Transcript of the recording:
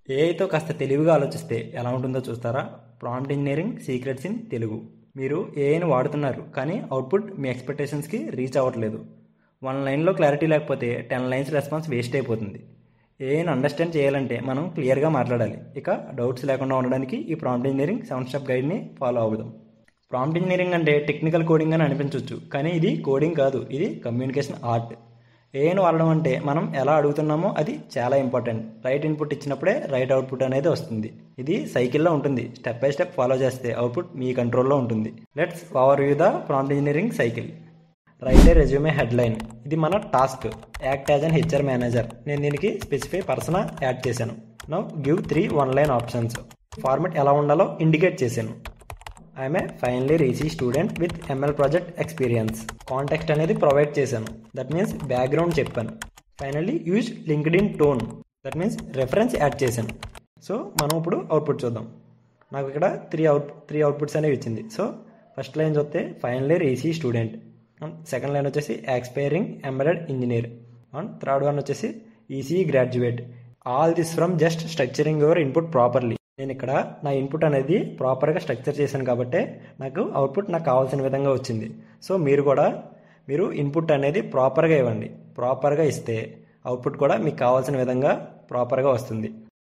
ఏఐతో కాస్త తెలివిగా ఆలోచిస్తే ఎలా ఉంటుందో చూస్తారా? Prompt engineering secrets in Telugu. మీరు ఏఐని వాడుతున్నారు, కానీ అవుట్పుట్ మీ ఎక్స్పెక్టేషన్స్కి రీచ్ అవ్వట్లేదు. 1 లైన్లో క్లారిటీ లేకపోతే 10 లైన్స్ రెస్పాన్స్ వేస్ట్ అయిపోతుంది. ఏఐని అండర్స్టాండ్ చేయాలంటే మనం క్లియర్గా మాట్లాడాలి. ఇక డౌట్స్ లేకుండా ఉండడానికి ఈ ప్రాంప్ట్ ఇంజనీరింగ్ 7 స్టెప్ గైడ్ని ఫాలో అవుదాం. ప్రాంప్ట్ ఇంజనీరింగ్ అంటే టెక్నికల్ కోడింగ్ అని అనిపించవచ్చు, కానీ ఇది కోడింగ్ కాదు, ఇది కమ్యూనికేషన్ ఆర్ట్. ఏఐని వాడడం అంటే మనం ఎలా అడుగుతున్నామో అది చాలా ఇంపార్టెంట్. రైట్ ఇన్పుట్ ఇచ్చినప్పుడే రైట్ అవుట్పుట్ అనేది వస్తుంది. ఇది సైకిల్లో ఉంటుంది. స్టెప్ బై స్టెప్ ఫాలో చేస్తే అవుట్పుట్ మీ కంట్రోల్లో ఉంటుంది. Let's overview the prompt engineering cycle. Write a resume headline. ఇది మన task. Act as an HR manager. నేను దీనికి స్పెసిఫై పర్సన్ యాడ్ చేశాను. Now give 3 1 line options. Format ఎలా ఉండాలో ఇండికేట్ చేశాను. I'm a final EC student with ML project experience. Context అనేది provide చేశాను. దట్ మీన్స్ బ్యాక్గ్రౌండ్ చెప్పాను. Finally use linked in tone. That means reference add చేశాను. So మనం ఇప్పుడు అవుట్పుట్ చూద్దాం. నాకు ఇక్కడ త్రీ అవుట్పుట్స్ అనేవి ఇచ్చింది. సో ఫస్ట్ లైన్ చూస్తే final year EC student, and second line వచ్చేసి aspiring embedded engineer, and third one వచ్చేసి EC graduate. All this from just structuring your input properly. నేను ఇక్కడ నా ఇన్పుట్ అనేది ప్రాపర్గా స్ట్రక్చర్ చేశాను కాబట్టి నాకు అవుట్పుట్ నాకు కావాల్సిన విధంగా వచ్చింది. సో మీరు ఇన్పుట్ అనేది ప్రాపర్గా ఇవ్వండి. ప్రాపర్గా ఇస్తే అవుట్పుట్ కూడా మీకు కావాల్సిన విధంగా ప్రాపర్గా వస్తుంది.